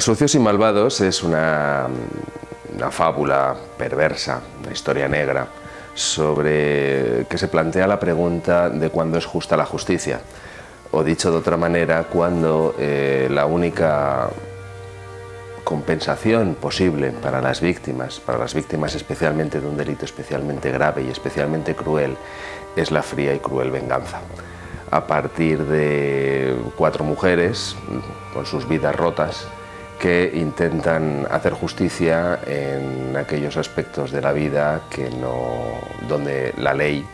Sucios y malvados es una fábula perversa, una historia negra, que se plantea la pregunta de cuándo es justa la justicia, o dicho de otra manera, cuando la única compensación posible para las víctimas especialmente de un delito especialmente grave y especialmente cruel, es la fría y cruel venganza. A partir de 4 mujeres con sus vidas rotas que intentan hacer justicia en aquellos aspectos de la vida donde la ley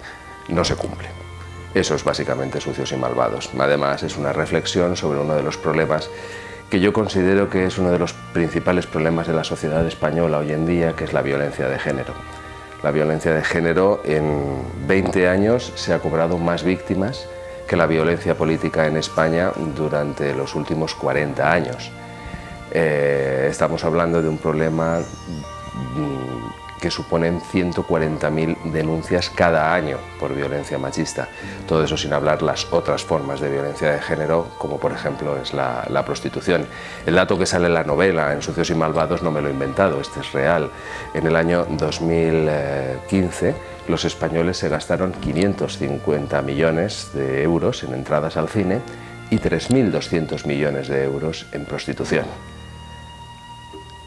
no se cumple. Eso es básicamente Sucios y malvados. Además, es una reflexión sobre uno de los problemas que yo considero que es uno de los principales problemas de la sociedad española hoy en día, que es la violencia de género. La violencia de género en 20 años se ha cobrado más víctimas que la violencia política en España durante los últimos 40 años. Estamos hablando de un problema que suponen 140.000 denuncias cada año por violencia machista. Todo eso sin hablar las otras formas de violencia de género, como por ejemplo es la prostitución. El dato que sale en la novela, en Sucios y malvados, no me lo he inventado, este es real. En el año 2015 los españoles se gastaron 550 millones de euros en entradas al cine y 3.200 millones de euros en prostitución.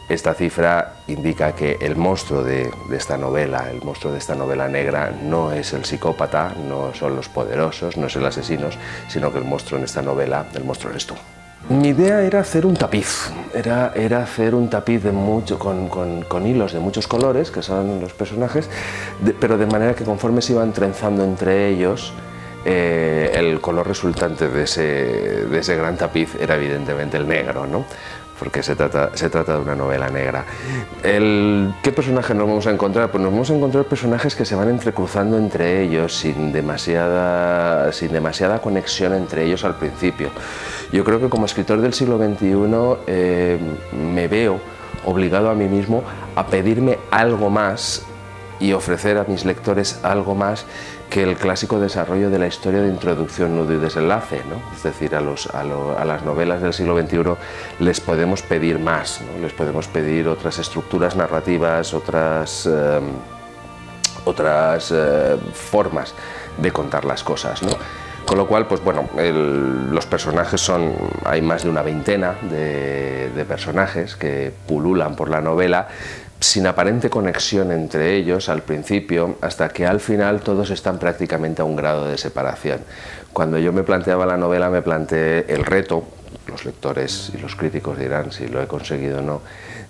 Esta cifra indica que el monstruo de esta novela, el monstruo de esta novela negra, no es el psicópata, no son los poderosos, no es el asesino, sino que el monstruo en esta novela, el monstruo eres tú. Mi idea era hacer un tapiz, era hacer un tapiz con hilos de muchos colores, que son los personajes, pero de manera que conforme se iban trenzando entre ellos, el color resultante de ese gran tapiz era evidentemente el negro, ¿no? Porque se trata de una novela negra. ¿Qué personajes nos vamos a encontrar? Pues nos vamos a encontrar personajes que se van entrecruzando entre ellos sin demasiada conexión entre ellos al principio. Yo creo que como escritor del siglo XXI me veo obligado a mí mismo a pedirme algo más y ofrecer a mis lectores algo más que el clásico desarrollo de la historia de introducción, nudo y desenlace, ¿no? Es decir, a las novelas del siglo XXI les podemos pedir más, ¿no? Les podemos pedir otras estructuras narrativas, otras formas de contar las cosas, ¿no? Con lo cual, pues bueno, los personajes hay más de una veintena de personajes que pululan por la novela, sin aparente conexión entre ellos al principio, hasta que al final todos están prácticamente a un grado de separación. Cuando yo me planteaba la novela, me planteé el reto, los lectores y los críticos dirán si lo he conseguido o no,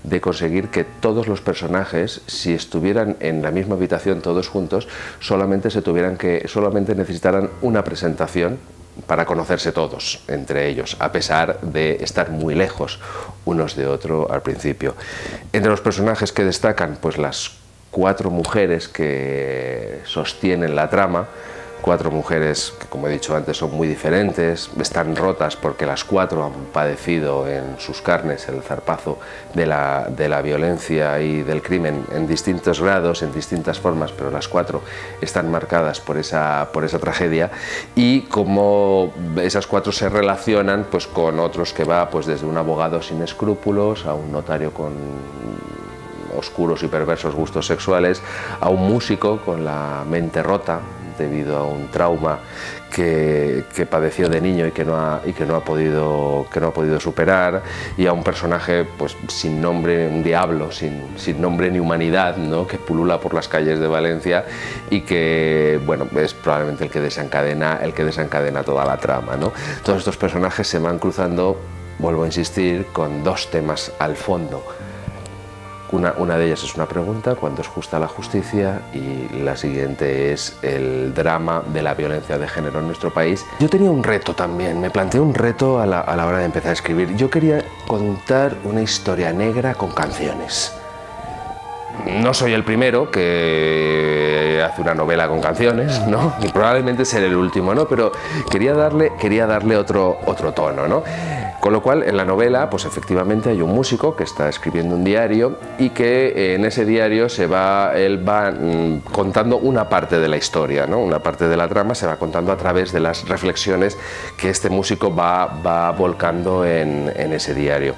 de conseguir que todos los personajes, si estuvieran en la misma habitación todos juntos, solamente necesitaran una presentación para conocerse todos entre ellos, a pesar de estar muy lejos unos de otro al principio. Entre los personajes que destacan, pues las 4 mujeres que sostienen la trama, 4 mujeres que, como he dicho antes, son muy diferentes, están rotas porque las 4 han padecido en sus carnes el zarpazo de la violencia y del crimen en distintos grados, en distintas formas, pero las 4 están marcadas por esa tragedia, y cómo esas 4 se relacionan pues con otros que va pues desde un abogado sin escrúpulos a un notario con oscuros y perversos gustos sexuales, a un músico con la mente rota debido a un trauma que padeció de niño y que no ha podido superar, y a un personaje pues sin nombre, un diablo sin nombre ni humanidad, ¿no? Que pulula por las calles de Valencia y que, bueno, es probablemente el que desencadena toda la trama, ¿no? Todos estos personajes se van cruzando, vuelvo a insistir, con 2 temas al fondo. Una de ellas es una pregunta: ¿cuándo es justa la justicia? Y la siguiente es el drama de la violencia de género en nuestro país. Yo tenía un reto también, me planteé un reto a la hora de empezar a escribir. Yo quería contar una historia negra con canciones. No soy el primero que hace una novela con canciones, ¿no? Y probablemente seré el último, ¿no? Pero quería darle otro tono, ¿no? Con lo cual, en la novela, pues efectivamente hay un músico que está escribiendo un diario y que en ese diario él va contando una parte de la historia, ¿no? Una parte de la trama se va contando a través de las reflexiones que este músico va volcando en ese diario.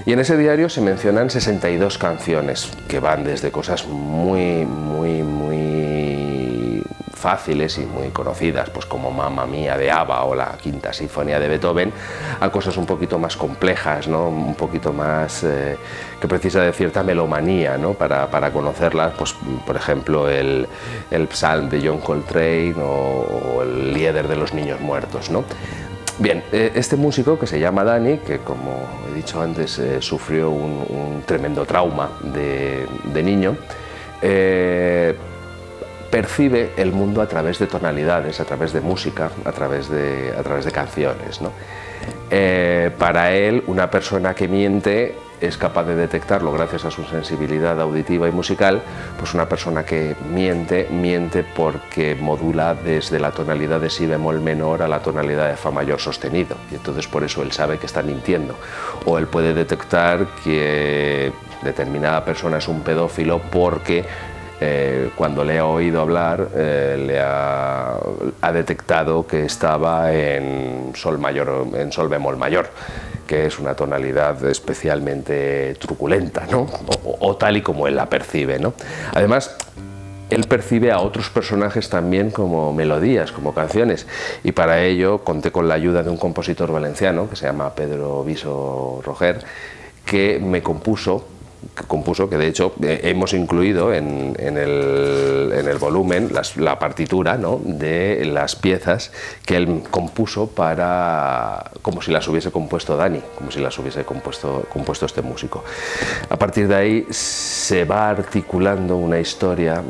Y en ese diario se mencionan 62 canciones que van desde cosas muy fáciles y muy conocidas, pues como Mamma Mía de ABBA o la Quinta Sinfonía de Beethoven, a cosas un poquito más complejas, ¿no? Un poquito más que precisa de cierta melomanía, ¿no? Para conocerlas, pues por ejemplo el Psalm de John Coltrane o el Lieder de los Niños Muertos, ¿no? Bien, este músico, que se llama Dani, que como he dicho antes sufrió un tremendo trauma de niño, percibe el mundo a través de tonalidades, a través de música, a través de canciones, ¿no? Para él, una persona que miente es capaz de detectarlo gracias a su sensibilidad auditiva y musical. Pues una persona que miente porque modula desde la tonalidad de si bemol menor a la tonalidad de fa mayor sostenido, y entonces por eso él sabe que está mintiendo. O él puede detectar que determinada persona es un pedófilo porque cuando le ha oído hablar ha detectado que estaba en sol bemol mayor, que es una tonalidad especialmente truculenta, ¿no? o tal y como él la percibe, ¿no? Además, él percibe a otros personajes también como melodías, como canciones, y para ello conté con la ayuda de un compositor valenciano que se llama Pedro Viso Roger, que me compuso, que de hecho hemos incluido en el volumen la partitura, ¿no?, de las piezas que él compuso como si las hubiese compuesto Dani, como si las hubiese compuesto este músico. A partir de ahí se va articulando una historia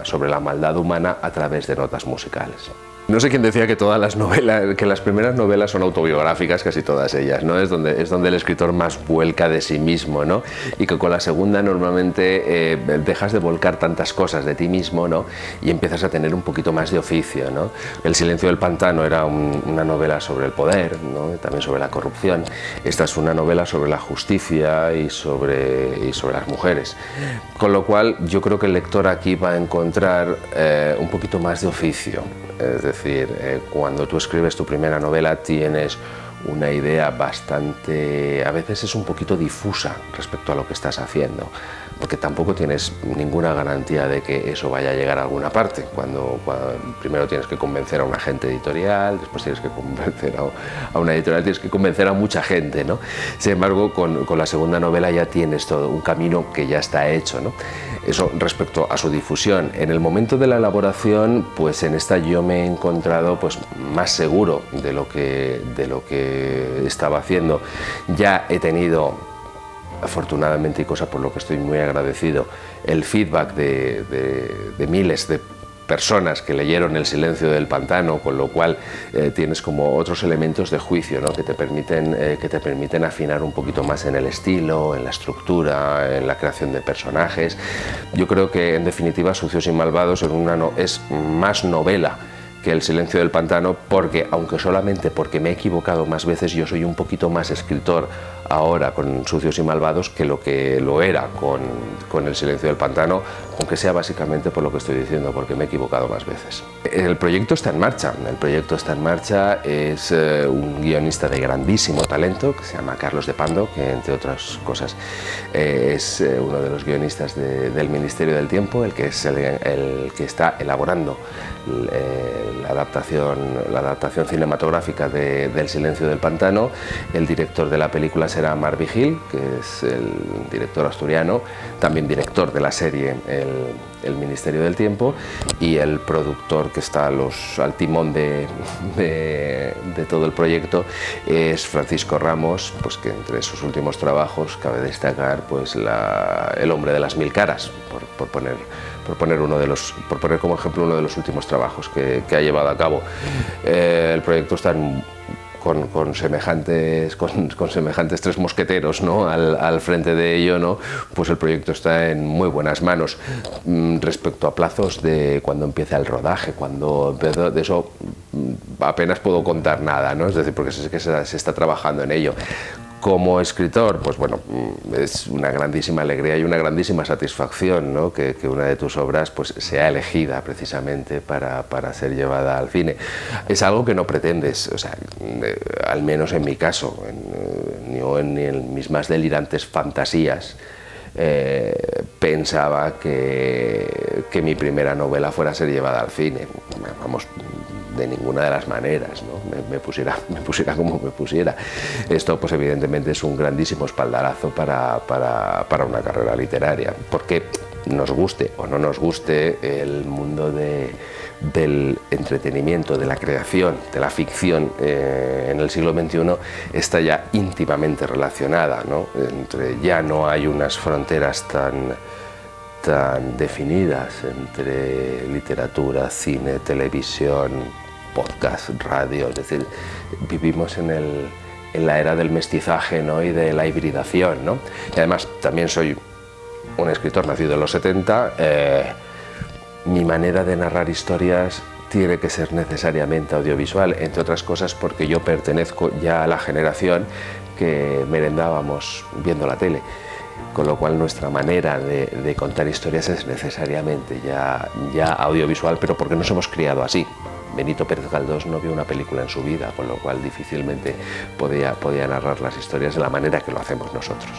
sobre la maldad humana a través de notas musicales. No sé quién decía que todas las novelas, que las primeras novelas son autobiográficas, casi todas ellas, ¿no? Es donde el escritor más vuelca de sí mismo, ¿no? Y que con la segunda normalmente dejas de volcar tantas cosas de ti mismo, ¿no? Y empiezas a tener un poquito más de oficio, ¿no? El silencio del pantano era una novela sobre el poder, ¿no? También sobre la corrupción. Esta es una novela sobre la justicia y sobre las mujeres. Con lo cual yo creo que el lector aquí va a encontrar un poquito más de oficio. Es decir, cuando tú escribes tu primera novela tienes una idea bastante, a veces es un poquito difusa respecto a lo que estás haciendo, porque tampoco tienes ninguna garantía de que eso vaya a llegar a alguna parte. Cuando primero tienes que convencer a un agente editorial, después tienes que convencer a una editorial, tienes que convencer a mucha gente, ¿no? Sin embargo, con la segunda novela ya tienes todo un camino que ya está hecho, ¿no? Eso respecto a su difusión. En el momento de la elaboración, pues en esta yo me he encontrado pues más seguro de lo que estaba haciendo. Ya he tenido, afortunadamente, y cosa por lo que estoy muy agradecido, el feedback de miles de personas que leyeron El silencio del pantano, con lo cual tienes como otros elementos de juicio, ¿no?, que te permiten afinar un poquito más en el estilo, en la estructura, en la creación de personajes. Yo creo que en definitiva Sucios y Malvados es más novela que El silencio del pantano, porque aunque solamente porque me he equivocado más veces, yo soy un poquito más escritor ahora con Sucios y Malvados que lo era con El silencio del pantano, aunque sea básicamente por lo que estoy diciendo, porque me he equivocado más veces. El proyecto está en marcha, es un guionista de grandísimo talento que se llama Carlos de Pando, que entre otras cosas es uno de los guionistas del Ministerio del Tiempo, el que está elaborando la adaptación cinematográfica del Silencio del Pantano. El director de la película será Marc Vigil, que es el director asturiano, también director de la serie El Ministerio del Tiempo, y el productor que está al timón de todo el proyecto es Francisco Ramos, pues que entre sus últimos trabajos cabe destacar pues El hombre de las mil caras, por poner como ejemplo uno de los últimos trabajos que ha llevado a cabo. El proyecto está con semejantes tres mosqueteros, ¿no?, al frente de ello, ¿no? Pues el proyecto está en muy buenas manos. Respecto a plazos de cuando empieza el rodaje, de eso apenas puedo contar nada, ¿no? Es decir, porque sé que se está trabajando en ello. Como escritor, pues bueno, es una grandísima alegría y una grandísima satisfacción, ¿no?, que una de tus obras pues sea elegida precisamente para ser llevada al cine. Es algo que no pretendes, o sea, al menos en mi caso, ni en mis más delirantes fantasías pensaba que mi primera novela fuera a ser llevada al cine. Vamos, de ninguna de las maneras, ¿no? me pusiera como me pusiera. Esto pues evidentemente es un grandísimo espaldarazo para una carrera literaria, porque nos guste o no nos guste, el mundo del entretenimiento, de la creación, de la ficción en el siglo XXI está ya íntimamente relacionada, ¿no? Ya no hay unas fronteras tan definidas entre literatura, cine, televisión, podcast, radio. Es decir, vivimos en la era del mestizaje, ¿no? Y de la hibridación, ¿no? Y además también soy un escritor nacido en los 70, mi manera de narrar historias tiene que ser necesariamente audiovisual, entre otras cosas porque yo pertenezco ya a la generación que merendábamos viendo la tele, con lo cual nuestra manera de contar historias es necesariamente ya audiovisual, pero porque nos hemos criado así. Benito Pérez Galdós no vio una película en su vida, con lo cual difícilmente podía narrar las historias de la manera que lo hacemos nosotros.